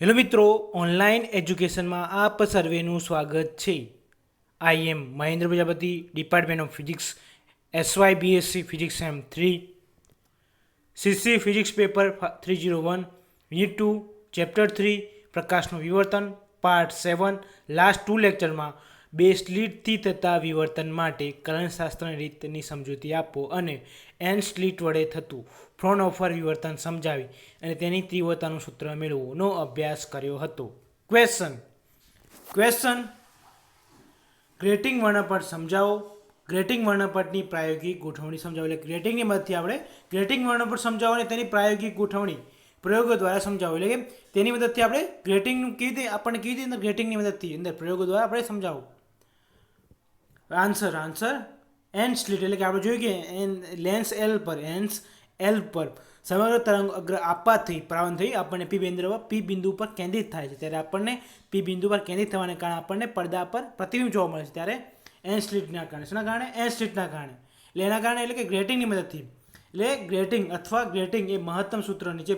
Hello મિત્રો, online એજ્યુકેશનમાં આપ સર્વેનું સ્વાગત છે. I am Mahendra Prajapati, department of physics, SY BSc physics sem 3, CC physics paper 301, unit 2, chapter 3, પ્રકાશનું વિવર્તન, પાર્ટ 7. લાસ્ટ 2 લેક્ચરમાં બે સ્લિટથી થતા વિવર્તન માટે કલનશાસ્ત્રની રીતની સમજૂતી આપો અને એન સ્લિટ વડે થતું ફ્રોન ઓફર વિવર્તન સમજાવી અને તેની તીવ્રતાનું સૂત્ર મેળવોનો અભ્યાસ કર્યો હતો. ક્વેશ્ચન ગ્રેટિંગ વર્ણપટ સમજાવો. ગ્રેટિંગ વર્ણપટની પ્રાયોગિક ગોઠવણી સમજાવો. એટલે ગ્રેટિંગની મદદથી આપણે ગ્રેટિંગ વર્ણપટ સમજાવો અને તેની પ્રાયોગિક ગોઠવણી પ્રયોગો દ્વારા સમજાવો. એટલે કે તેની મદદથી આપણે ગ્રેટિંગનું કેવી રીતે આપણને કેવી રીતે ગ્રેટિંગની મદદથી અંદર પ્રયોગો દ્વારા આપણે સમજાવો. આન્સર એન સ્લિટ એટલે કે આપણે જોઈએ કે લેન્સ એલ પર સમગ્ર તરંગ અગ્ર આપાતથી પ્રારંભ થઈ આપણને પી બિંદુ પર કેન્દ્રિત થાય છે. ત્યારે આપણને પી બિંદુ પર કેન્દ્રિત થવાને કારણે આપણને પડદા પર પ્રતિબિંબ જોવા મળે છે. ત્યારે એન સ્લિટના કારણે શેના કારણે? એન સ્લિટના કારણે. એટલે એના કારણે એટલે કે ગ્રેટિંગની મદદથી. એટલે ગ્રેટિંગ એ મહત્તમ સૂત્ર નીચે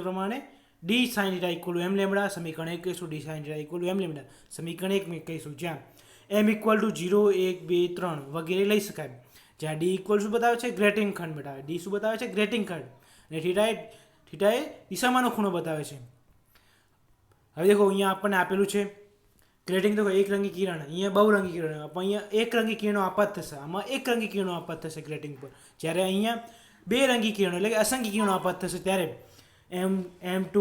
પ્રમાણે ડી સાઇન થીટા ઇક્વલ એમ લેમડા. સમીકરણ 1 કહીશું ડી સાઇન થીટા ઇક્વલ એમ લેમડા. સમીકરણ 1 કહીશું જ્યાં એમ ઇક્વલ ટુ 0, 1, 2, 3 વગેરે લઈ શકાય. જ્યાં ડી ઇક્વલ શું બતાવે છે? ગ્રેટિંગ ખંડ બતાવે. ડી શું બતાવે છે? ગ્રેટિંગ ખંડ. અને થીટા એ દિશામાંનો ખૂણો બતાવે છે. હવે દેખો અહીંયા આપણને આપેલું છે ગ્રેટિંગ. દેખો એકરંગી કિરણ, અહીંયા બહુરંગી કિરણ. અહીંયા એકરંગી કિરણો આપાત થશે. આમાં એકરંગી કિરણો આપાત થશે ગ્રેટિંગ પર. જ્યારે અહીંયા બે રંગી કિરણો એટલે કે અસંખ્ય કિરણો આપાત થશે. ત્યારે M2,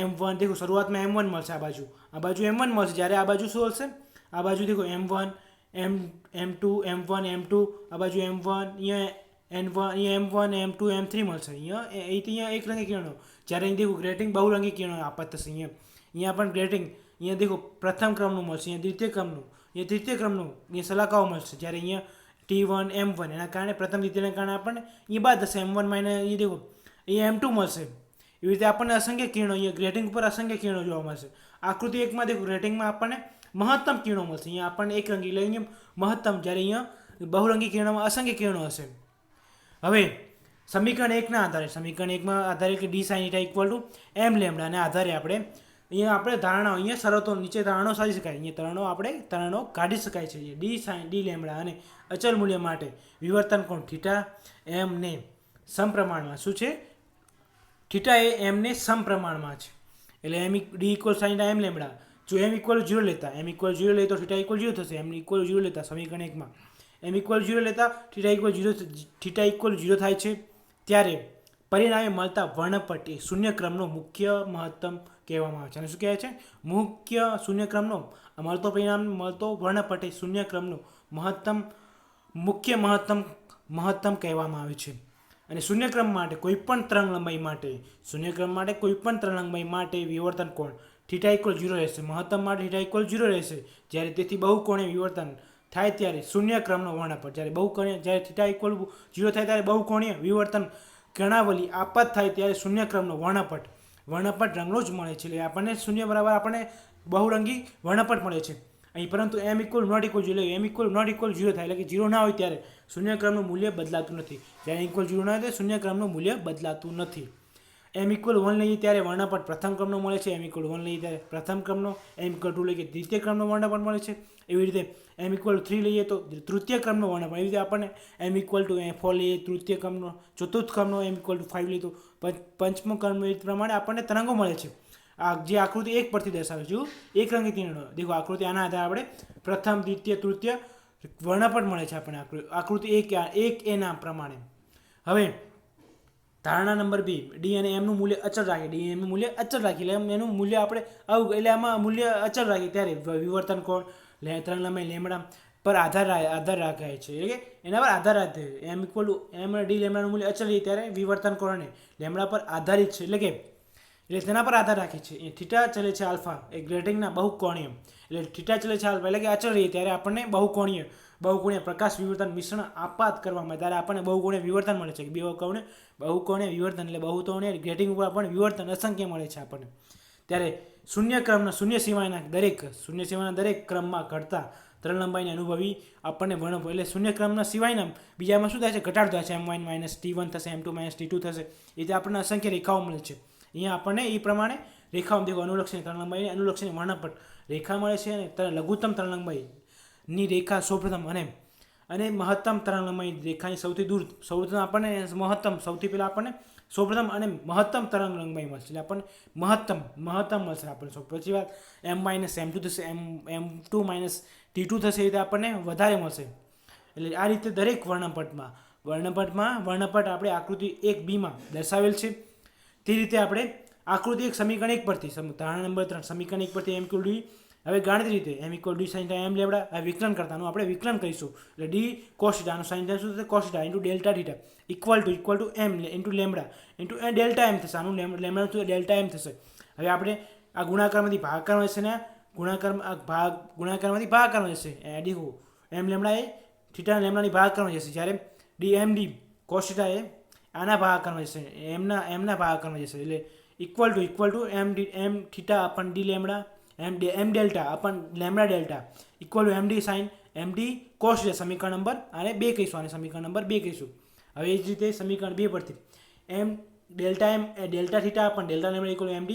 M1 દેખો શરૂઆતમાં M1 મળશે. આ બાજુ M1 મળશે. જ્યારે આ બાજુ શું હશે? આ બાજુ દેખો M1, M2, M1, M2. આ બાજુ M1, અહીંયા N1, અહીંયા M1, M2, M3 મળશે. અહીંયા એક રંગી કિરણો. જ્યારે અહીં દેખો ગ્રેટિંગ બહુરંગી કિરણો આપાત થશે. અહીંયા પણ ગ્રેટિંગ અહીંયા દેખો પ્રથમ ક્રમનું મળશે. અહીંયા દ્વિતીય ક્રમનું, અહીંયા તૃતીય ક્રમનું, અહીંયા સલાકાઓ મળશે. જ્યારે અહીંયા T1, M1 એના કારણે પ્રથમ દ્વિતીયના કારણે આપણને અહીંયા બાદ થશે. M1 માઇનસ અહીંયા દેખો અહીંયા M2 મળશે. એવી રીતે આપણને અસંખ્ય કિરણો અહીંયા ગ્રેટિંગ ઉપર અસંખ્ય કિરણો જોવા મળશે. આકૃતિ 1માં દેખો ગ્રેટિંગમાં આપણને મહત્તમ કિરણો મળશે. અહીંયા આપણને એક રંગી એટલે અહીંયા મહત્તમ. જ્યારે અહીંયા બહુરંગી કિરણોમાં અસંખ્ય કિરણો હશે. હવે સમીકરણ 1ના આધારે કે d sine theta equal to m lambda ના આધારે આપણે ધારણાઓ અહીંયા શરતો નીચે ધારણાઓ સાધી શકાય. અહીંયા તારણો કાઢી શકાય છે. ડી લેમડા અને અચલ મૂલ્ય માટે વિવર્તન કોણ થીટા એમ ને સમપ્રમાણમાં શું છે? થીટા એ એમને સમપ્રમાણમાં છે. એટલે ડી ઇક્વલ સાઇન એમ લેમડા. જો એમ ઇક્વલ 0 લેતા લે તો થીટા ઇક્વલ 0 થશે. એમ ઇક્વલ 0 લેતા સમીકરણ 1માં એમ ઇક્વલ 0 લેતા થીટા ઇક્વલ 0 થાય છે. ત્યારે પરિણામે મળતા વર્ણપટ એ શૂન્ય ક્રમનો મુખ્ય મહત્તમ કહેવામાં આવે છે. અને શું કહેવાય છે? મુખ્ય શૂન્ય ક્રમનો મળતો વર્ણપટ એ શૂન્ય ક્રમનો મુખ્ય મહત્તમ કહેવામાં આવે છે. અને શૂન્યક્રમ માટે કોઈપણ તરંગ લંબાઈ માટે વિવર્તન કોણ થીટા ઇક્વલ 0 રહેશે. મહત્તમ માટે થીટા ઇક્વલ 0 રહેશે. જ્યારે તેથી બહુકોણીય વિવર્તન થાય ત્યારે શૂન્યક્રમનો વર્ણપટ. જ્યારે થીટા ઇક્વલ 0 થાય ત્યારે બહુકોણીય વિવર્તન કર્ણાવલી આપાત થાય ત્યારે શૂન્યક્રમનો વર્ણપટ રંગનો જ મળે છે. એટલે આપણને શૂન્ય બરાબર આપણને બહુરંગી વર્ણપટ મળે છે અહીં. પરંતુ m equal not equal 0 m equal not equal 0 થાય એટલે કે 0 ના હોય ત્યારે શૂન્યક્રમનું મૂલ્ય બદલાતું નથી. જ્યારે ઇક્વલ 0 ના હોય ત્યારે શૂન્યક્રમનું મૂલ્ય બદલાતું નથી. એમ ઇક્વલ 1 લઈએ ત્યારે વર્ણપટ પ્રથમ ક્રમનો મળે છે. એમ ઇક્વલ 1 લઈએ ત્યારે પ્રથમ ક્રમનો. એમ ઇક્વલ 2 લઈએ દ્વિતીય ક્રમનો વર્ણપટ મળે છે. એવી રીતે એમ ઇક્વલ 3 લઈએ તો તૃતીય ક્રમનો વર્ણપટ. એવી રીતે આપણને એમ ઇક્વલ ટુ 4 લઈએ તૃતીય ક્રમનો, ચતુર્થ ક્રમનો. એમ ઇક્વલ ટુ 5 લઈએ તો પંચમો ક્રમનો. એ પ્રમાણે આપણને તરંગો મળે છે. આ જે આકૃતિ 1 પરથી દર્શાવે છે એક રંગી કિરણો. દેખો આકૃતિ આના આધારે આપણે પ્રથમ, દ્વિતીય, તૃતીય વર્ણપટ મળે છે આપણને આકૃતિ 1 ના પ્રમાણે. હવે ધારણા નંબર 2, ડી અને એમનું મૂલ્ય અચળ રાખીએ. એટલે એનું મૂલ્ય આપણે એટલે આમાં મૂલ્ય અચળ રાખીએ ત્યારે વિવર્તન કોણ તરંગ લંબાઈ લેમડા પર આધાર રાખે છે. એટલે કે એના પર આધાર રાખે. એમ ઇક્વલ ટુ એમ ડી લેમડાનું મૂલ્ય અચળ રહીએ ત્યારે વિવર્તન કોણ લેમડા પર આધારિત છે. એટલે તેના પર આધાર રાખે છે. એ થીટા ચલે છે આલ્ફા એ ગ્રેટિંગના બહુકોણીય. એટલે થીટા ચલે છે આલ્ફા એટલે કે અચળ રહીએ ત્યારે આપણને બહુકોણીય પ્રકાશ વિવર્તન મિશ્રણ આપાત કરવામાં ત્યારે આપણને બહુકોણીય વિવર્તન મળે છે. બહુકોણીય વિવર્તન એટલે બહુકોણીય ગ્રેટિંગ ઉપર આપણને વિવર્તન અસંખ્ય મળે છે આપણને. ત્યારે શૂન્ય સીમાના દરેક ક્રમમાં ઘટતા તરંગ લંબાઈને અનુભવી આપણને વર્ણપટ એટલે શૂન્યક્રમના સિવાયના બીજામાં શું થાય છે? ઘટાડો થાય છે. M1 માઇનસ T1 થશે, M2 માઇનસ T2 થશે. એ રીતે આપણને અસંખ્ય રેખાઓ મળે છે. અહીંયા આપણને એ પ્રમાણે રેખાઓ દેખો અનુલક્ષીય તરંગલંબાઈ અનુલક્ષીય વર્ણપટ રેખા મળે છે અને લઘુત્તમ તરંગલંબાઈની રેખા સૌપ્રથમ અને મહત્તમ તરંગલંબાઈ રેખાની સૌથી દૂર સૌપ્રથમ આપણને મહત્તમ સૌથી પહેલાં આપણને સૌપ્રથમ અને મહત્તમ તરંગલંબાઈ મળશે એટલે આપણને મહત્તમ મળશે આપણને પછી વાત m-m2 થશે m2 t2 થશે એ રીતે આપણને વધારે મળશે એટલે આ રીતે દરેક વર્ણપટ આપણે આકૃતિ 1b દર્શાવેલ છે તે રીતે આપણે આકૃતિ 1 સમીકરણ 1 પરથી ધારણા નંબર 3 સમીકરણ 1 પરથી m = d હવે ગાણિતિક રીતે m = d sin m lambda આ વિકલન કરતાનું આપણે વિકલન કરીશું એટલે d cos θ નું sin θ શું થશે cos θ delta θ equal to m lambda delta m થશે આનું લેમ્બડા તો ડેલ્ટા m થશે હવે આપણે આ ગુણાકારમાંથી ભાગાકાર છે ને ગુણાકારમાંથી ભાગાકાર છે દેખો m લેમ્બડા એ થીટા લેમ્બડાની ભાગાકારમાં જશે જ્યારે dmd cos θ એ આના ભાગાકારમાં જશે એમના ભાગાકારમાં જશે એટલે equal to m theta upon d lambda m delta upon lambda delta equal to md cos θ સમીકરણ નંબર આને 2 કહીશું આને સમીકરણ નંબર 2 કહીશું હવે એ જ રીતે સમીકરણ 2 પરથી delta theta upon delta lambda equal md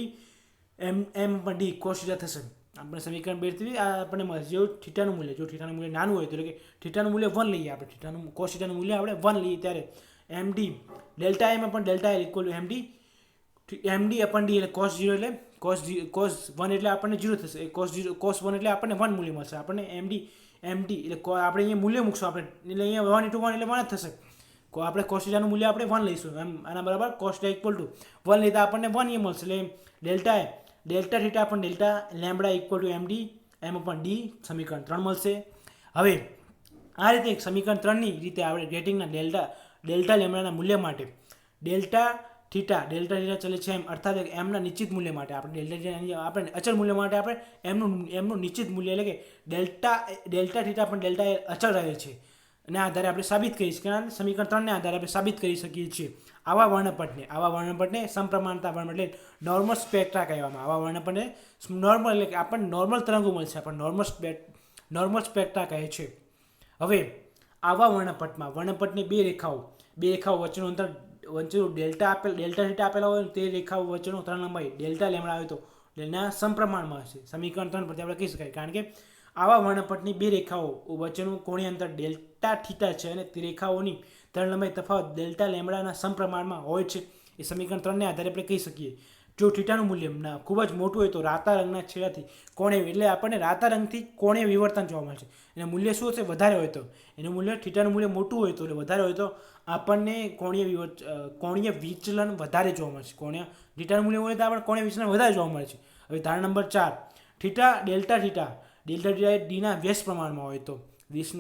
m પણ d cos θ થશે આપણે સમીકરણ 2 થી આપણને મળશે જો થીટાનું મૂલ્ય નાનું હોય તો એટલે કે થીટાનું મૂલ્ય 1 લઈએ આપણે થીટાનું cos θ નું મૂલ્ય આપણે 1 લઈએ ત્યારે md delta m upon delta l equal to md upon d એટલે cos 0 એટલે cos 1 એટલે આપણને 0 થશે cos 1 એટલે આપણને 1 મૂલ્ય મળશે આપણને md એટલે આપણે અહીંયા મૂલ્ય મૂકશું આપણે એટલે અહીંયા 1 * 1 એટલે 1 જ થશે આપણે cos θ નું મૂલ્ય આપણે 1 લઈશું એમ આના બરાબર cos θ ઇક્વલ ટુ 1 લેતા આપણને 1 એ મળશે એટલે delta theta upon delta lambda equal to md m upon d સમીકરણ 3 મળશે હવે આ રીતે સમીકરણ 3 ની રીતે આપણે ગ્રેટિંગના ડેલ્ટા લેમ્બડાના મૂલ્ય માટે ડેલ્ટા થીટા ચલે છે એમ અર્થાત એમના નિશ્ચિત મૂલ્ય માટે આપણે અચળ મૂલ્ય માટે આપણે એમનું નિશ્ચિત મૂલ્ય એટલે કે ડેલ્ટા થીટા પણ ડેલ્ટા અચળ રહે છે અને આધારે આપણે સાબિત કરી શકીએ સમીકરણ 3 ને આધારે આપણે સાબિત કરી શકીએ છીએ આવા વર્ણપટને સમપ્રમાણતા વર્ણપટ એટલે નોર્મલ સ્પેક્ટ્રા કહેવામાં આવા વર્ણપટને નોર્મલ એટલે કે આપણને નોર્મલ તરંગો મળશે આપણને નોર્મલ સ્પેક્ટ્રા કહે છે હવે આવા વર્ણપટની બે રેખાઓ વચ્ચેનું અંતર ડેલ્ટા થીટા આપેલા હોય તે રેખાઓ વચ્ચેનો તરંગલંબાઈ ડેલ્ટા લેમ્બડા આવે તો એના સમપ્રમાણમાં હશે સમીકરણ 3 પરથી આપણે કહી શકાય કારણ કે આવા વર્ણપટની બે રેખાઓ વચ્ચેનું કોણીય અંતર ડેલ્ટા થીટા છે અને તે રેખાઓની તરંગલંબાઈ તફાવત ડેલ્ટા લેમ્બડાના સમપ્રમાણમાં હોય છે એ સમીકરણ 3 ને આધારે આપણે કહી શકીએ જો થીટાનું મૂલ્ય ખૂબ જ મોટું હોય તો રાતા રંગના છેડાથી કોણીય એટલે આપણને રાતા રંગથી કોણીય વિવર્તન જોવા મળશે એનું મૂલ્ય શું હશે વધારે હોય તો એનું મૂલ્ય થીટાનું મૂલ્ય મોટું હોય તો એટલે વધારે હોય તો આપણને કોણીય વિચલન વધારે જોવા મળશે થીટાનું મૂલ્ય હોય તો આપણને કોણીય વિચલન વધારે જોવા મળે છે હવે ધારણા નંબર 4 ડેલ્ટા થીટા એ ડીના વ્યસ્ત પ્રમાણમાં હોય તો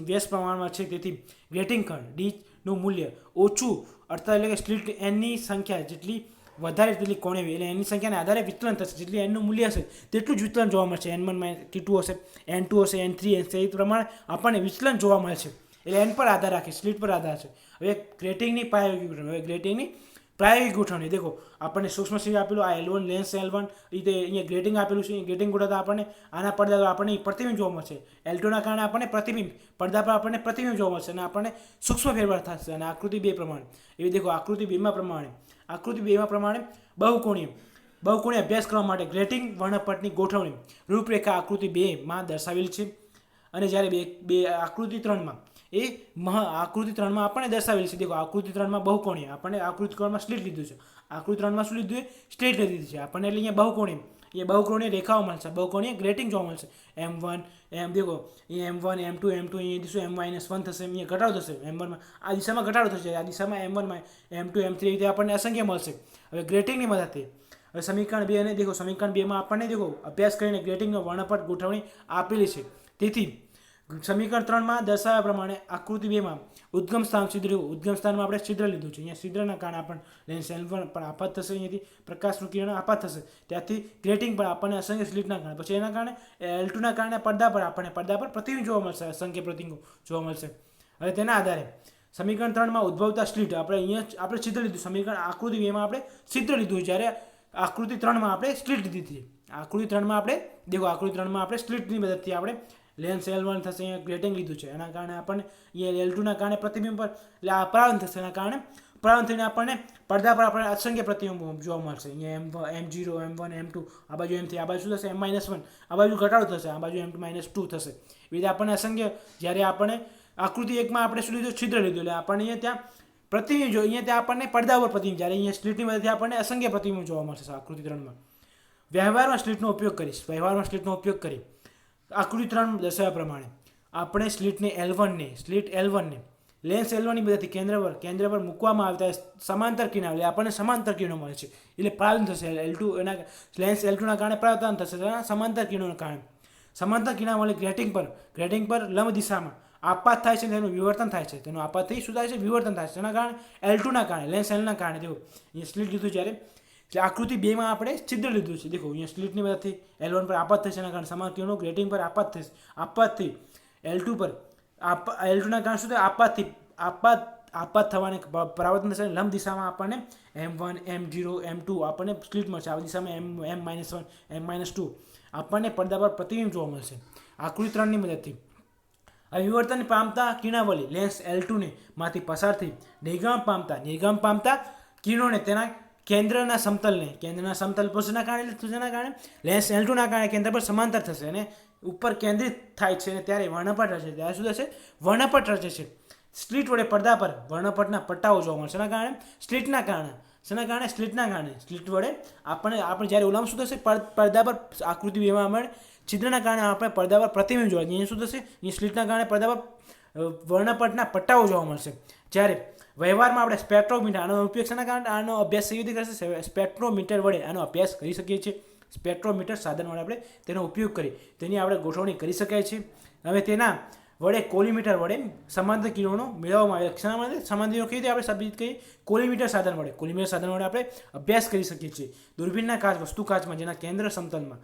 વ્યસ્ત પ્રમાણમાં છે તેથી ગ્રેટિંગ ખંડ ડીનું મૂલ્ય ઓછું અર્થાત એટલે કે સ્લિટ એનની સંખ્યા જેટલી વધારે તેટલી કોણીય એટલે એની સંખ્યાને આધારે વિચલન થશે જેટલી એનનું મૂલ્ય હશે તેટલું જ વિચલન જોવા મળશે n1 t2 હશે n2 હશે n3 હશે એ પ્રમાણે આપણને વિચલન જોવા મળે છે એટલે એન પર આધાર રાખે સ્લિટ પર આધાર છે હવે ગ્રેટિંગની પ્રાયોગિક ગોઠવણી દેખો આપણને સૂક્ષ્મ સિંહ આપેલું આ L1 લેન્સ L1 રીતે અહીંયા ગ્રેટિંગ આપેલું છે ગ્રેટિંગ ગોઠવતા આપણને આના પડદા પર આપણને પ્રતિબિંબ જોવા મળશે L2ના કારણે આપણને પડદા પર આપણને પ્રતિબિંબ જોવા મળશે અને આપણને સૂક્ષ્મ ફેરફાર થશે અને આકૃતિ 2 પ્રમાણે એવી દેખો આકૃતિ 2 પ્રમાણે બહુકોણીય અભ્યાસ કરવા માટે ગ્રેટિંગ વર્ણપટની ગોઠવણી રૂપરેખા આકૃતિ 2 દર્શાવેલ છે અને જ્યારે આકૃતિ 3 આકૃતિ 3 આપણને દર્શાવેલ છે દેખો આકૃતિ 3 બહુકોણીય આપણને આકૃતિ 3 સ્લિટ લીધું છે આકૃતિ 3 શું લીધું છે સ્લિટ લીધી છે આપણને એટલે અહીંયા બહુકોણીય રેખાઓ મળશે બહુકોણીય ગ્રેટિંગ જોવા મળશે m1 દેખો m1 m2 અહીંયા દીશું m-1 થશે અહીંયા ઘટાડો થશે m1 આ દિશામાં ઘટાડો થશે આ દિશામાં m1 m2 m3 રીતે આપણને અસંખ્ય મળશે હવે ગ્રેટિંગની મદદથી હવે સમીકરણ 2 અને દેખો સમીકરણ 2 આપણને દેખો અભ્યાસ કરીને ગ્રેટિંગનો વર્ણપટ ગોઠવણી આપેલી છે તેથી સમીકરણ 3 દર્શાવ્યા પ્રમાણે આકૃતિ 2 ઉદ્ગમ સ્થાનમાં આપણે છિદ્ર લીધું છે અહીંયા છિદ્રના કારણે આપણને લેન્સ L1 પણ આપાત થશે અહીંયાથી પ્રકાશનું કિરણ આપાત થશે ત્યાંથી ગ્રેટિંગ પર આપણને અસંખ્ય સ્લિટના કારણે પછી એના કારણે L2ના કારણે પડદા પર પ્રતિબિંબ જોવા મળશે અસંખ્ય પ્રતિબિંબો જોવા મળશે હવે તેના આધારે સમીકરણ 3 ઉદ્ભવતા સ્લિટ આપણે છિદ્ર લીધું સમીકરણ આકૃતિ 2 આપણે છિદ્ર લીધું જ્યારે આકૃતિ 3 આપણે સ્લિટ લીધી હતી આકૃતિ 3 આપણે સ્લિટની મદદથી આપણે લેન્સ L1 થશે અહીંયા ગ્રેટિંગ લીધું છે એના કારણે આપણને અહીંયા L2ના કારણે પ્રતિબિંબ પર એટલે પરાવર્તન થશે એના કારણે પરાવર્તન થઈને આપણને પડદા પર આપણે અસંખ્ય પ્રતિબિંબો જોવા મળશે. અહીંયા M0 M1 M2 આ બાજુ M3 આ બાજુ શું થશે M-1 આ બાજુ ઘટાડો થશે આ બાજુ M2-2 થશે. એવી રીતે આપણને અસંખ્ય જ્યારે આપણે આકૃતિ 1માં આપણે શું લીધું છિદ્ર લીધું એટલે આપણને અહીંયા ત્યાં પ્રતિબિંબ જો અહીંયા ત્યાં આપણને પડદા પર પ્રતિબિંબ જ્યારે અહીંયા સ્લિટની મદદથી આપણને અસંખ્ય પ્રતિબિંબ જોવા મળશે આકૃતિ 3માં. વ્યવહારમાં સ્લિટનો ઉપયોગ કરી આકૃતિ 3 દર્શાવ્યા પ્રમાણે આપણે સ્લિટ L1ને લેન્સ L1 ની મદદથી કેન્દ્ર પર મૂકવામાં આવતા સમાંતર કિરણો એટલે આપણને સમાંતર કિરણો મળે છે એટલે પરાવર્તન થશે L2 એના લેન્સ L2 ના કારણે પરાવર્તન થશે સમાંતર કિરણોના કારણે. સમાંતર કિરણો મળે ગ્રેટિંગ પર લંબ દિશામાં આપાત થાય છે તેનું વિવર્તન થાય છે તેનું આપાતથી શું થાય છે વિવર્તન થાય છે તેના કારણે L2 ના કારણે લેન્સ L ના કારણે દેખો અહીંયા સ્લિટ લીધું જ્યારે આકૃતિ 2માં આપણે છિદ્ર લીધું છે દેખો અહીંયા સ્લિટની મદદથી L1 પર આપાત થશે એના કારણે સમાંતર કિરણો ગ્રેટિંગ પર આપાત થશે આપાતથી L2 પર L2 ના કારણે શું થાય આપાત થવાને પરાવર્તન થશે લંબ દિશામાં આપણને M1 M0 M2 આપણને સ્લિટ મળશે આ દિશામાં M-1 M-2 આપણને પડદા પર પ્રતિબિંબ જોવા મળશે આકૃતિ 3ની મદદથી. આ વિવર્તન પામતા કિરણાવલી લેન્સ L2 ને માંથી પસાર થઈ નિર્ગમ પામતા કિરણોને તેના કેન્દ્રના સમતલ પૃષ્ઠના કારણે લેન્સ L2 ના કારણે કેન્દ્ર પર સમાંતર થશે અને ઉપર કેન્દ્રિત થાય છે અને ત્યારે વર્ણપટ રચે ત્યારે શું થશે વર્ણપટ રચે છે. સ્લિટ વડે પડદા પર વર્ણપટના પટ્ટાઓ જોવા મળશે એના કારણે સ્લિટના કારણે સ્લિટ વડે આપણે જ્યારે ઓલામાં શું થશે પડદા પર આકૃતિ 2માં મળે છિદ્રના કારણે આપણે પડદા પર પ્રતિબિંબ જોવા અહીંયા શું થશે અહીં સ્લિટના કારણે પડદા પર વર્ણપટના પટ્ટાઓ જોવા મળશે. જ્યારે વ્યવહારમાં આપણે સ્પેક્ટ્રોમીટર આનો ઉપયોગ શેના કારણે આનો અભ્યાસ કેવી રીતે કરશે સ્પેક્ટ્રોમીટર વડે આનો અભ્યાસ કરી શકીએ છીએ. સ્પેક્ટ્રોમીટર સાધન વડે આપણે તેનો ઉપયોગ કરી તેની આપણે ગોઠવણી કરી શકાય છે. હવે તેના વડે કોલીમીટર વડે સમાંતર કિરણો મેળવવામાં આવે શેના માટે સમાંતર કિરણો કેવી રીતે આપણે સાબિત કરીએ કોલીમીટર સાધન વડે આપણે અભ્યાસ કરી શકીએ છીએ. દૂરબીનના વસ્તુ કાચમાં જેના કેન્દ્ર સમતલમાં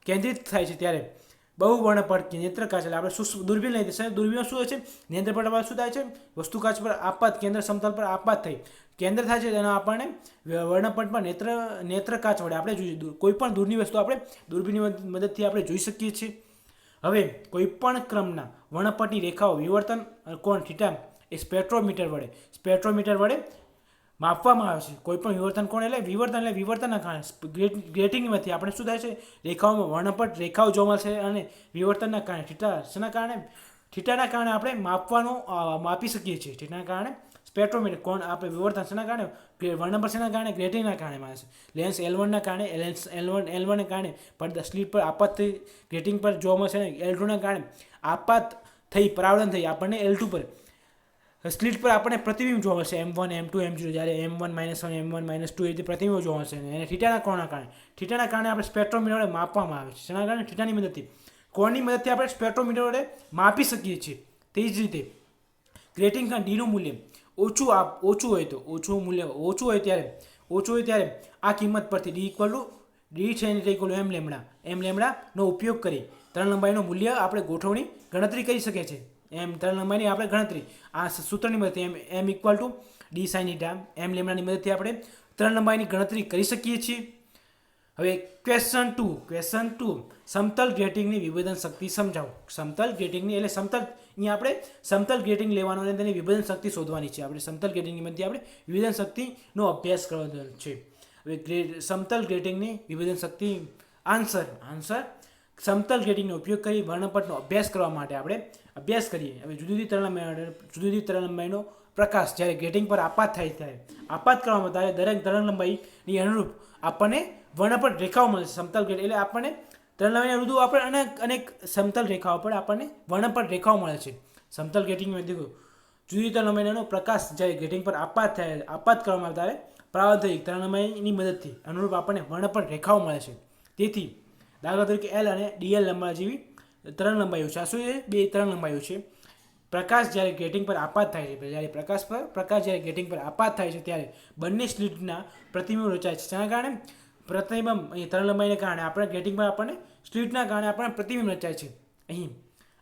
કેન્દ્રિત થાય છે ત્યારે બહુ વર્ણપટ નેત્ર કાચ એટલે આપણે દૂરબીન લઈ જશે દૂરબીનમાં શું હોય છે નેત્રપટ પર શું થાય છે વસ્તુ કાચ પર આપાત કેન્દ્ર સમતલ પર આપાત થઈ કેન્દ્ર થાય છે તેના આપણને વર્ણપટમાં નેત્ર કાચ વડે આપણે જોઈએ કોઈ પણ દૂરની વસ્તુ આપણે દૂરબીનની મદદથી આપણે જોઈ શકીએ છીએ. હવે કોઈપણ ક્રમના વર્ણપટની રેખાઓ વિવર્તન કોણ થીટા એ સ્પેક્ટ્રોમીટર વડે માપવામાં આવે છે. કોઈપણ વિવર્તન કોણ એટલે વિવર્તનના કારણે ગ્રેટિંગમાંથી આપણે શું થાય છે રેખાઓમાં વર્ણપટ રેખાઓ જોવા મળશે અને વિવર્તનના કારણે થીટાના કારણે આપણે માપી શકીએ છીએ. થીટાના કારણે સ્પેક્ટ્રોમીટર કોણ આપણે વિવર્તન શેના કારણે વર્ણપટ શેના કારણે ગ્રેટિંગના કારણે મળે છે. લેન્સ L1ના કારણે L1ના કારણે પડદા સ્લિટ પર આપાત થઈ ગ્રેટિંગ પર જોવા મળશે અને L2ના કારણે આપાત થઈ પરાવર્તન થઈ આપણને L2 પર સ્લિટ પર આપણને પ્રતિબિંબ જોવા મળશે M1 M2 M0 જ્યારે M1-1 M1-2 એ રીતે પ્રતિબિંબ જોવા મળશે અને થીટાના કારણે આપણે સ્પેક્ટ્રોમીટર વડે માપવામાં આવે છે. શેના કારણે થીટાની મદદથી કોણની મદદથી આપણે સ્પેક્ટ્રોમીટર વડે માપી શકીએ છીએ. તે જ રીતે ગ્રેટિંગના ડીનું મૂલ્ય ઓછું હોય ત્યારે આ કિંમત પરથી ડી છે M લેમ્ડાનો ઉપયોગ કરી તરંગ લંબાઈનું મૂલ્ય આપણે ગણતરી કરી શકીએ છીએ. તરંગ લંબાઈની આપણે ગણતરી આ સૂત્રની મદદથી M D sine theta M લેમ્ડાની મદદથી આપણે તરંગ લંબાઈની ગણતરી કરી શકીએ છીએ. હવે ક્વેશ્ચન 2 સમતલ ગ્રેટિંગની વિભેદન શક્તિ સમજાવો. સમતલ ગ્રેટિંગની એટલે અહીંયા આપણે સમતલ ગ્રેટિંગ લેવાનો અને તેની વિભેદન શક્તિ શોધવાની છે. આપણે સમતલ ગ્રેટિંગની મદદથી આપણે વિભેદન શક્તિનો અભ્યાસ કરવાનો છે. હવે સમતલ ગ્રેટિંગની વિભેદન શક્તિ આન્સર સમતલ ગ્રેટિંગનો ઉપયોગ કરી વર્ણપટનો અભ્યાસ કરવા માટે આપણે અભ્યાસ કરીએ. હવે જુદી જુદી તરંગ લંબાઈનો પ્રકાશ જ્યારે ગ્રેટિંગ પર આપાત થાય ત્યારે આપાત કરવામાં ત્યારે દરેક તરંગ લંબાઈની અનુરૂપ આપણને વર્ણપટ રેખાઓ મળે છે. સમતલ ગ્રેટ એટલે આપણને તરંગ લંબાઈના અનુરૂપ આપણે અનેક સમતલ રેખાઓ પર આપણને વર્ણપટ રેખાઓ મળે છે. સમતલ ગ્રેટિંગમાં દેખો જુદી તરંગ લંબાઈનો પ્રકાશ જ્યારે ગ્રેટિંગ પર આપાત કરવામાં આવે ત્યારે પરાવર્તન થઈ તરંગ લંબાઈની મદદથી અનુરૂપ આપણને વર્ણપટ રેખાઓ મળે છે. તેથી દાખલા તરીકે L અને DL લંબાઈ જેવી તરંગ લંબાઈઓ છે. આ શું છે બે તરંગ લંબાઈઓ છે. પ્રકાશ જ્યારે ગ્રેટિંગ પર આપાત થાય છે જ્યારે પ્રકાશ જ્યારે ગ્રેટિંગ પર આપાત થાય છે ત્યારે બંને સ્લિટના પ્રતિબિંબ રચાય છે. તેના કારણે પ્રતિબિંબ અહીં તરંગ લંબાઈને કારણે આપણે ગ્રેટિંગ પર આપણને સ્લિટના કારણે આપણને પ્રતિબિંબ રચાય છે. અહીં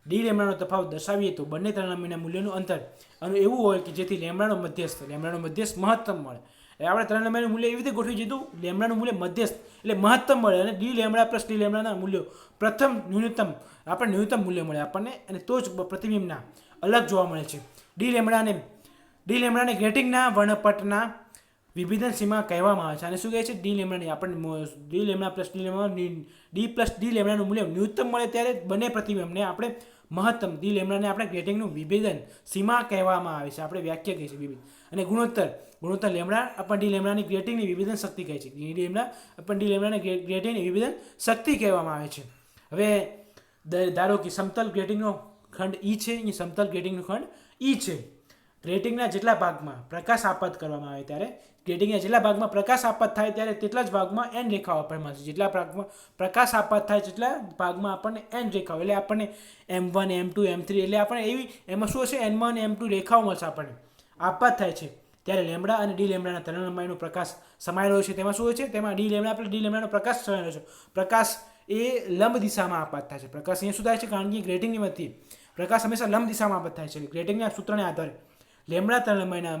ડી લેમ્ડાનો તફાવત દર્શાવીએ તો બંને તરંગ લંબાઈના મૂલ્યનું અંતર અને એવું હોય કે જેથી લેમ્ડાનો મધ્યસ્થ મહત્તમ મળે. આપણે તરંગ લંબાઈનું મૂલ્ય એવી રીતે ગોઠવી દીધું લેમ્ડાનું મૂલ્ય મધ્યસ્થ એટલે મહત્તમ મળે અને ડી લેમ્ડાના મૂલ્યો પ્રથમ ન્યૂનતમ મૂલ્ય મળે આપણને અને તો જ પ્રતિબિંબના અલગ જોવા મળે છે. ડી લેમ્ડાને ગ્રેટિંગના વર્ણપટના વિભેદન સીમા કહેવામાં આવે છે. અને શું કહે છે? ડી લેમડાની આપણને d lambda plus d lambda d plus d લેમડાનું મૂલ્ય ન્યૂનતમ મળે ત્યારે બંને પ્રતિબિંબને આપણે મહત્તમ ડી લેમડાને આપણે ગ્રેટિંગનું વિભેદન સીમા કહેવામાં આવે છે. આપણે વ્યાખ્યા કહી છે વિભેદ. અને ગુણોત્તર લેમડા અપન ડી લેમડાની ગ્રેટિંગની વિભેદન શક્તિ કહે છે. ડી લેમડા અપન ડી લેમડાની ગ્રેટિંગની વિભેદન શક્તિ કહેવામાં આવે છે. હવે ધારો કે સમતલ ગ્રેટિંગનો ખંડ ઈ છે, અહીં સમતલ ગ્રેટિંગનો ખંડ ઈ છે. ગ્રેટિંગના જેટલા ભાગમાં પ્રકાશ આપાત કરવામાં આવે ત્યારે ગ્રેટિંગના જેટલા ભાગમાં પ્રકાશ આપાત થાય ત્યારે તેટલા જ ભાગમાં એન રેખાઓ આપણને મળશે. જેટલા ભાગમાં પ્રકાશ આપાત થાય તેટલા ભાગમાં આપણને એન રેખાઓ, એટલે આપણને M1 M2 M3 એટલે આપણને એવી એમાં શું હશે? M1 M2 રેખાઓ મળશે. આપણને આપાત થાય છે ત્યારે લેમડા અને ડી લેમડાના તરંગલંબાઈનો પ્રકાશ સમાયેલો છે. તેમાં શું હોય છે? તેમાં ડી લેમડા પ્લસ ડી લેમડાનો પ્રકાશ સમાયેલો છે. પ્રકાશ એ લંબ દિશામાં આપાત થાય છે. પ્રકાશ અહીંયા શું થાય છે? કારણ કે ગ્રેટિંગની વચ્ચે પ્રકાશ હંમેશા લંબ દિશામાં આપાત થાય છે. ગ્રેટિંગના સૂત્રને આધારે લેમડા તરંગલંબાઈના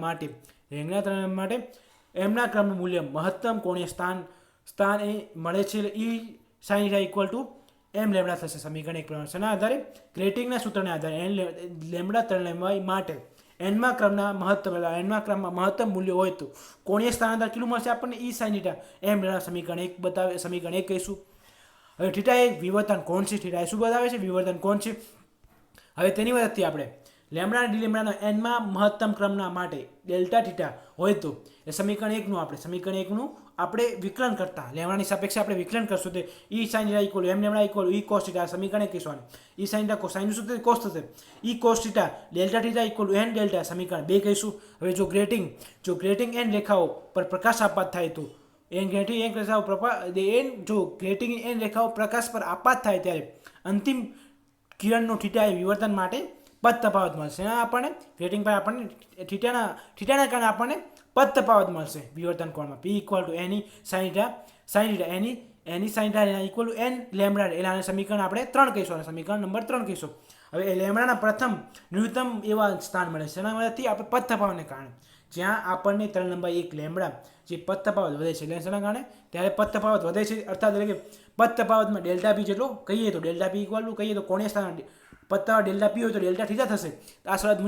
માટે એમના ક્રમનું મૂલ્ય મહત્તમ કોણીય સ્થાન એ મળે છે. એટલે e sine theta equal to m lambda થશે. સમીકરણ 1 પ્રમાણે શેના આધારે? ગ્રેટિંગના સૂત્રને આધારે એન લેમડા તરંગલંબાઈ માટે એનમા ક્રમમાં મહત્તમ મૂલ્ય હોય તો કોણીય સ્થાનાંતર કેટલું મળશે આપણને? ઈ સાઇન થીટા એમ લેમડા. સમીકરણ 1 બતાવે, સમીકરણ 1 કહીશું. હવે થીટા એ વિવર્તન કોણ છે. થીટા એ શું બતાવે છે? વિવર્તન કોણ છે. હવે તેની મદદથી આપણે લેમડા અને ડી લેમડાનો એનમાં મહત્તમ ક્રમના માટે ડેલ્ટા થીટા હોય તો એ સમીકરણ 1નું આપણે વિકલન કરતા લેમડાની સાપેક્ષે આપણે વિકલન કરશું. તે ઈ સાઇન થીટા ઇક્વલ એમ લેમડા ઇક્વલ ઈ કોસ થીટા. સમીકરણ 1 કહીશું. ઈ સાઇન થીટા કોસાઇન શું થશે? કોસ થશે. ઈ cos theta delta theta equal n delta. સમીકરણ 2 કહીશું. હવે જો ગ્રેટિંગ એન રેખાઓ પર પ્રકાશ આપાત થાય તો ગ્રેટિંગ એન રેખાઓ પ્રકાશ પર આપાત થાય ત્યારે અંતિમ કિરણનો થીટા એ વિવર્તન માટે પદ તફાવત મળશે. આપણને ગ્રેટિંગ પર આપણને થીટાના કારણે આપણને પદ તફાવત મળશે વિવર્તન કોણમાં. P ઇક્વલ ટુ એની સાઇન થીટા એની sine theta equal to n lambda. એટલે આને સમીકરણ આપણે 3 કહીશું. સમીકરણ નંબર 3 કહીશું. હવે એ લેમડાના પ્રથમ ન્યૂનતમ એવા સ્થાન મળે છે. એના મદદથી આપણે પદ તફાવતને કારણે જ્યાં આપણને તરંગલંબાઈ 1 લેમડા જે પદ તફાવત વધે છે એટલે શેના કારણે? ત્યારે પદ તફાવત વધે છે. અર્થાત એટલે કે પદ તફાવતમાં ડેલ્ટા પી જેટલો કહીએ તો ડેલ્ટા પી ઇક્વલ ટુ કહીએ તો કોણીય સ્થાન પદ તફાવત ડેલ્ટા પી હોય તો ડેલ્ટા થીટા થશે. આ શરત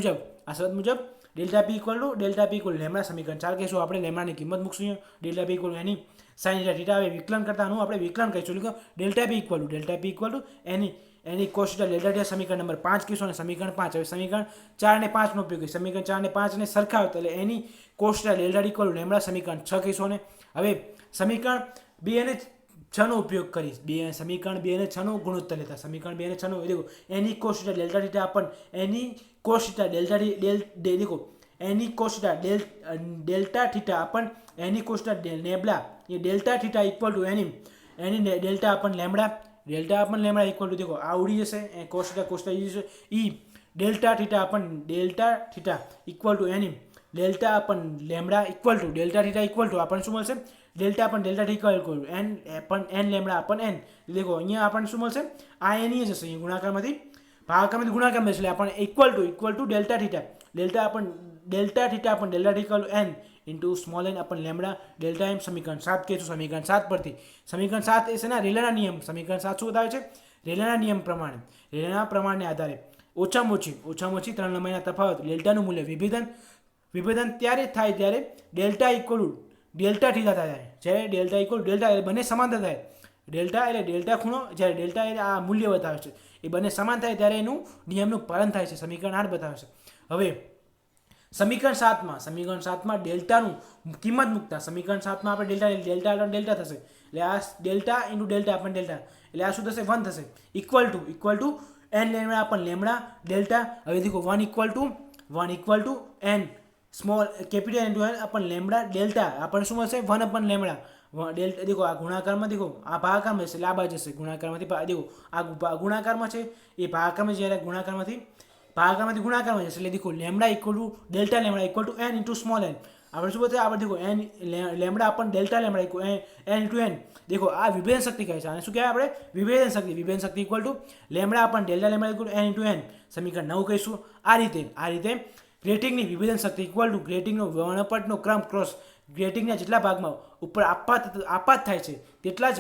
મુજબ ડેલ્ટા પી ઇક્વલ લેમડા. સમીકરણ 4 કહીશું. આપણે લેમડાની કિંમત મૂકશું. ડેલ્ટા પી ઇક્વલ એની સાઇન થીટા. હવે વિકલન કરતાનું આપણે વિકલન કહીશું. એટલે delta P equal to any cos theta delta theta. સમીકરણ નંબર 5 કહીશું. અને સમીકરણ 5 હવે સમીકરણ 4 અને 5 નો ઉપયોગ. સમીકરણ 4 અને 5 ને સરખાવ એટલે એની cos theta delta equal to lambda. સમીકરણ 6 કહીશું. અને હવે સમીકરણ 2 અને 6 નો ઉપયોગ કરી સમીકરણ 2 અને 6 નો ગુણોત્તર લેતા. સમીકરણ 2 અને 6 નો દેખો એની cos theta delta theta upon એની કોસ થીટા દેખો એની cos theta delta theta upon એની કોસ થીટા લેમ્ડા એ ડેલ્ટા થીટા ઇક્વલ ટુ એની delta upon lambda equal to દેખો આ ઉડી જશે. એ કોસ થીટા જશે. ઈ delta theta upon delta theta equal to એની delta upon lambda equal to delta theta equal to આપણને શું મળશે? Delta upon delta theta equal to n lambda આપણ એન. દેખો અહીંયા આપણને શું મળશે? આ એની જશે. અહીં ગુણાકારમાંથી ભાગાકારમાંથી ગુણાકાર મળશે. એટલે આપણને equal to delta theta delta theta upon delta equal to n into small n upon lambda delta m. સમીકરણ 7 કહીશું. સમીકરણ 7 પરથી સમીકરણ 7 એ છે ને રેલેના નિયમ. સમીકરણ 7 શું બતાવે છે? રેલેના નિયમ પ્રમાણે રેલેના પ્રમાણને આધારે ઓછામાં ઓછી તરંગલંબાઈના તફાવત ડેલ્ટાનું મૂલ્ય વિભેદન ત્યારે થાય જ્યારે ડેલ્ટા ઇક્વલ ડેલ્ટા થીટા થાય. જ્યારે ડેલ્ટા ઇક્વલ ડેલ્ટા એટલે બંને સમાંતર થાય. ડેલ્ટા એટલે ડેલ્ટા ખૂણો, જ્યારે ડેલ્ટા એટલે આ મૂલ્ય બતાવે છે એ બંને સમાન થાય ત્યારે એનું નિયમનું પાલન થાય છે. સમીકરણ 8 બતાવે છે. હવે સમીકરણ 7માં ડેલ્ટાનું કિંમત મૂકતા સમીકરણ 7માં આપણે ડેલ્ટા થશે. એટલે આ ડેલ્ટા ઇન્ટુ ડેલ્ટા આપણને ડેલ્ટા એટલે આ શું થશે? 1 થશે. ઇક્વલ ટુ એન લેમ્ડા આપણને લેમ્ડા ડેલ્ટા. હવે દેખો 1 equal to n small capital into n अपन લેમ્ડા ડેલ્ટા આપણને શું મળશે? 1 अपन લેમ્ડા ડેલ્ટા. દેખો આ ગુણાકારમાં દેખો આ ભાગાકારમાં જશે એટલે આ બાજુ જશે. ગુણાકારમાંથી દેખો આ ગુણાકારમાં છે એ ભાગાકારમાં જ્યારે ભાગાકારમાંથી ગુણાકારમાં જશે. એટલે દેખો lambda equal to delta lambda equal to n into small n. આપણે શું બતાવે? આપણે દેખો n lambda upon delta lambda equal n into n. દેખો આ વિભેદન શક્તિ કહે છે. અને શું કહેવાય? આપણે વિભેદન શક્તિ equal to lambda upon delta lambda equal n into n. સમીકરણ 9 કહીશું. આ રીતે ગ્રેટિંગની વિભેદન શક્તિ ઇક્વલ ટુ ગ્રેટિંગનો વર્ણપટનો ક્રમ ક્રોસ ગ્રેટિંગના જેટલા ભાગમાં ઉપર આપાત થાય છે તેટલા જ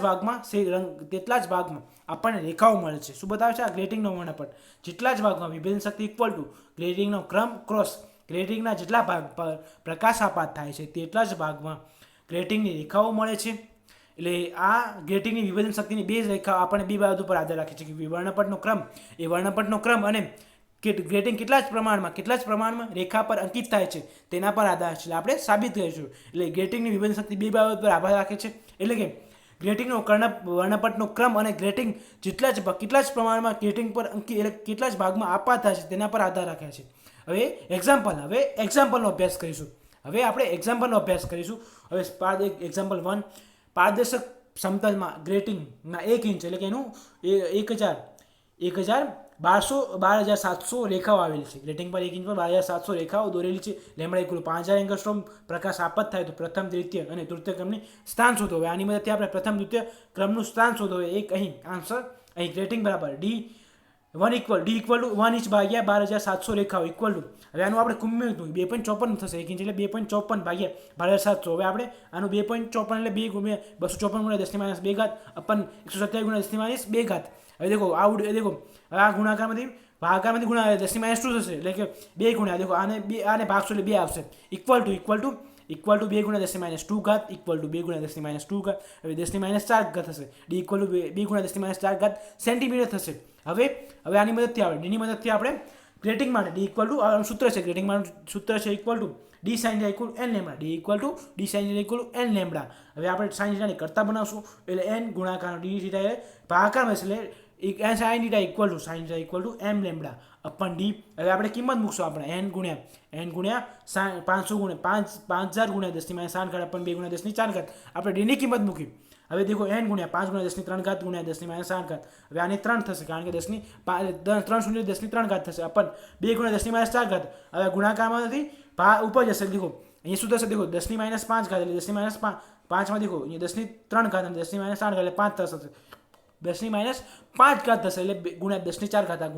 ભાગમાં આપણને રેખાઓ મળે છે. શું બતાવે છે? આ ગ્રેટિંગનો વર્ણપટ જેટલા જ ભાગમાં વિભેદન શક્તિ ઇક્વલ ટુ ગ્રેટિંગનો ક્રમ ક્રોસ ગ્રેટિંગના જેટલા ભાગ પર પ્રકાશ આપાત થાય છે તેટલા જ ભાગમાં ગ્રેટિંગની રેખાઓ મળે છે. એટલે આ ગ્રેટિંગની વિભાજન શક્તિની બે રેખા આપણને બે બાબતો પર આધાર રાખે છે કે વર્ણપટનો ક્રમ અને ગ્રેટિંગ કેટલા જ પ્રમાણમાં રેખા પર અંકિત થાય છે તેના પર આધાર છે. આપણે સાબિત કરીશું. એટલે ગ્રેટિંગની વિભાજન શક્તિ બે બાબત પર આધાર રાખે છે. એટલે કે ગ્રેટિંગનો વર્ણપટનો ક્રમ અને ગ્રેટિંગ કેટલા જ પ્રમાણમાં ગ્રેટિંગ પર એટલે કેટલા જ ભાગમાં આપાત થાય છે તેના પર આધાર રાખે છે. હવે એક્ઝામ્પલનો અભ્યાસ કરીશું. હવે એક્ઝામ્પલ 1 પારદર્શક સમતલમાં ગ્રેટિંગના 1 ઇંચ એટલે કે એનું 12,700 રેખાઓ આવેલી છે. ગ્રેટિંગ પર 1 ઇંચ પર 12,700 રેખાઓ દોરેલી છે. લેમડા ઇક્વલ 5,000 એંગસ્ટ્રોમ પ્રકાશ આપાત થાય તો પ્રથમ, દ્વિતીય અને તૃતીય ક્રમની સ્થાન શોધો. હવે આની મદદથી આપણે પ્રથમ, દ્વિતીય ક્રમનું સ્થાન શોધો. એક અહીં આન્સર અહીં ગ્રેટિંગ બરાબર D ઇક્વલ ટુ 1 ઇંચ ભાગ્યા 12,700 રેખાઓ ઇક્વલ ટુ. હવે આનું આપણે કુમ્યું 2.54 થશે. 1 ઇંચ એટલે 2.54 ભાગ્યા 12,700. હવે આપણે આનું 2.54 એટલે 254 ગુણ્યા 10 - 2 ઘાત અપન 127 ગુણ્યા 10 - 2 ઘાત. હવે દેખો આ ગુણાકારમાંથી ભાગાકારમાંથી ગુણા 10 - 2 થશે. એટલે કે 2 ગુણ્યા દેખો આને ભાગશો એટલે 2 આવશે. ઇક્વલ ટુ 2 ગુણ્યા 10 - 2 ઘાત ઇક્વલ ટુ 2 ગુણ્યા 10 - 2 ઘાત. હવે 10 - 4 ઘાત થશે. D ઇક્વલ ટુ 2 ગુણ્યા 10 - 4 ઘાત સેન્ટીમીટર થશે. હવે આની મદદથી આપણે ડીની મદદથી આપણે ગ્રેટિંગ માટે D ઇક્વલ ટુ સૂત્ર છે ગ્રેટિંગ માટે સૂત્ર છે equal to D sin θ equal n lambda. D equal to D sin θ equal n lambda. હવે આપણે sin θ ની કરતા બનાવશું એટલે n ગુણાકાર D θ એ ભાગાકારમાં એટલે n sin θ equal to m lambda upon D. હવે આપણે કિંમત મૂકશું આપણે n ગુણ્યા 500 ગુણ્યા 5000 ગુણ્યા 10 - 7 ઘાત અપન 2 ગુણ્યા 10 - 4 ઘાત. આપણે D ની કિંમત મૂકી. હવે દેખો n ગુણ્યા 5 ગુણ્યા 10 - 3 ઘાત ગુણ્યા 10 - 7 ઘાત. હવે આની 3 થશે કારણ કે 3 શૂન્ય 10 - 3 ઘાત થશે અપન 2 ગુણ્યા 10 - 4 ઘાત. હવે ગુણાકારમાંથી ઉપર જશે. દેખો અહીંયા શું થશે? દેખો 10 - 5 ઘાત એટલે 10 - 5 માં દેખો અહીંયા 10 - 3 ઘાત અને 10 - 7 ઘાત એટલે 5 થશે. 10 - 5 ઘાત થશે એટલે ગુણ્યા 10 - 4 ઘાત. આ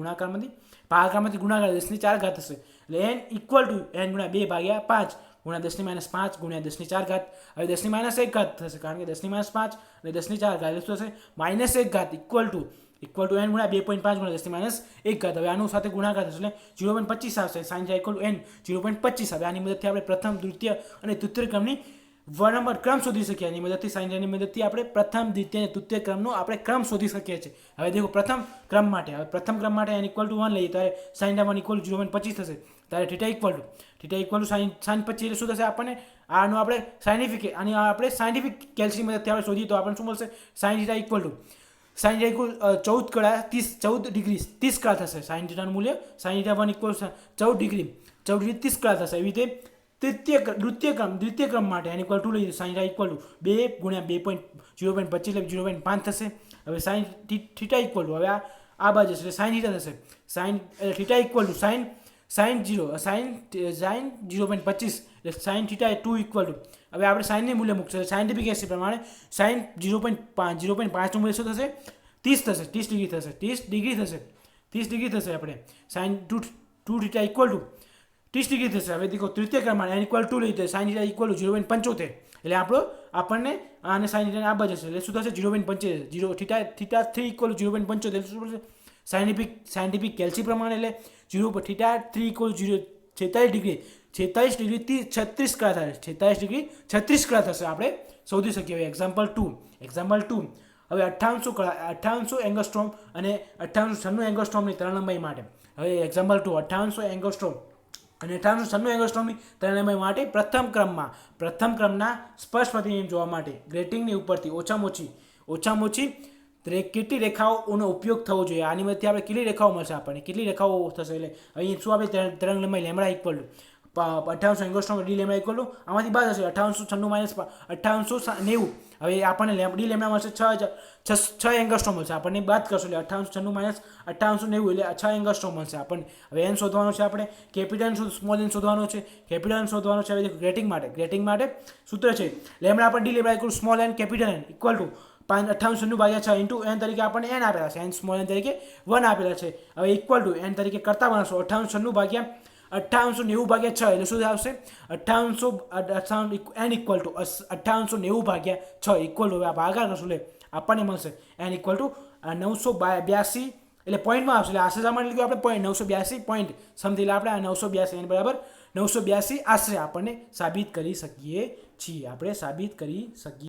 ભાગાકારમાંથી ગુણાકાર 10 - 4 ઘાત થશે. એટલે n ઇક્વલ ટુ n ગુણ્યા 2 ભાગ્યા 5 ગુણ્યા 10 - 5 ગુણ્યા 10 - 4 ઘાત. હવે 10 - 1 ઘાત થશે કારણ કે 10 - 5 અને 10 - 4 ઘાત એટલે શું થશે? -1 ઘાત ઇક્વલ ટુ n ગુણ્યા 2.5 ગુણ્યા 10 - 1 ઘાત. હવે આનું સાથે ગુણાકાર થશે એટલે 0.25 આવશે. sin θ equal to n 0.25. હવે આની મદદથી આપણે પ્રથમ, દ્વિતીય અને તૃતીય ક્રમની વર્ણપટ ક્રમ શોધી શકીએ. એની મદદથી sin θ ની મદદથી આપણે પ્રથમ, દ્વિતીય અને તૃતીય ક્રમનો આપણે ક્રમ શોધી શકીએ છીએ. હવે દેખો પ્રથમ ક્રમ માટે n ઇક્વલ ટુ 1 લઈએ ત્યારે sin θ 1 ઇક્વલ ટુ 0.25 થશે. ત્યારે θ ઇક્વલ ટુ sin 25 એટલે શું થશે? આપણને આનું આપણે સાયન્ટિફિક કેલ્સીની મદદથી આપણે શોધીએ તો આપણને શું મળશે? sin θ ઇક્વલ ટુ 14 કળા 14 ડિગ્રી 30 કળા થશે. sin θ નું મૂલ્ય sin θ 1 ઇક્વલ 14 ડિગ્રી 30 કળા થશે. એવી રીતે દ્વિતીય ક્રમ માટે n ઇક્વલ ટુ લઈએ sin θ ઇક્વલ ટુ 2 ગુણ્યા 0.25 એટલે 0.5 થશે. હવે sin θ ઇક્વલ ટુ હવે આ બાજુ એટલે sin θ થશે. θ ઇક્વલ ટુ sin 0.25 એટલે sin θ એ 2 ઇક્વલ ટુ હવે આપણે sin ની મૂલ્ય મૂકશે. સાયન્ટિફિક એસિડ પ્રમાણે sin 0.5 નું મૂલ્ય શું થશે? 30 થશે. 30 ડિગ્રી થશે. આપણે sin 2θ ઇક્વલ ટુ 30 ડિગ્રી થશે. હવે દેખો તૃતીય ક્રમમાં n ઇક્વલ ટુ લઈએ તો sin θ ઇક્વલ ટુ 0.75 એટલે આપણને આને sin θ આ બાજુ છે એટલે શું થશે? 0.75 θ 3 ઇક્વલ ટુ 0.75 એટલે શું થશે? સાયન્ટિફિક કેલ્સી પ્રમાણે એટલે θ 3 ઇક્વલ 46 ડિગ્રી 36 કળા થાય. 46 ડિગ્રી 36 કળા થશે. આપણે શોધી શકીએ. હવે એક્ઝામ્પલ 2 હવે 5800 એંગસ્ટ્રોમ અને 5896 એંગસ્ટ્રોમની તરંગલંબાઈ માટે. હવે એક્ઝામ્પલ 2 5800 એંગસ્ટ્રોમ અને 5896 એંગસ્ટ્રોમની તરંગલંબાઈ માટે પ્રથમ ક્રમના સ્પર્શ પ્રતિબિંબ જોવા માટે ગ્રેટિંગની ઉપરથી ઓછામાં ઓછી કેટલી રેખાઓનો ઉપયોગ થવો જોઈએ. આની મદદથી આપણે કેટલી રેખાઓ મળશે? આપણને કેટલી રેખાઓ થશે? એટલે અહીં શું આપણે તરંગલંબાઈ lambda equal to 5800 angstrom d lambda equal to આમાંથી બાદ હશે 5896 - 5890. હવે આપણને ડી લેમડા મળશે 6 એંગસ્ટ્રોમ મળશે. આપણને બાદ કરશો એટલે 5896 - 5890 એટલે 6 એંગસ્ટ્રોમ મળશે આપણને. હવે n શોધવાનો છે આપણે. કેપિટલ n સ્મોલ n શોધવાનો છે. હવે ગ્રેટિંગ માટે સૂત્ર છે લેમડા પર D lambda equal small n capital n equal to 5896 ભાગ્યા 6 ઇન્ટુ n તરીકે આપણને n આપેલા છે. n સ્મોલ n તરીકે 1 આપેલા છે. હવે ઇક્વલ ટુ n તરીકે કરતા બનાવશો 5896 ભાગ્યા 5890 ભાગ્યા 6 એટલે શું આવશે? 800 n ઇક્વલ ટુ 5890 ભાગ્યા 6 ઇક્વલ ટુ હવે આ ભાગાકાર કરશું એટલે આપણને મળશે n ઇક્વલ ટુ 982 એટલે પોઈન્ટમાં આવશે. એટલે આશરે શા માટે લીધું આપણે પોઈન્ટ 982 પોઈન્ટ સમથી, એટલે આપણે આ 982 n બરાબર 982 આશરે આપણને સાબિત કરી શકીએ છીએ. આપણે સાબિત કરી શકીએ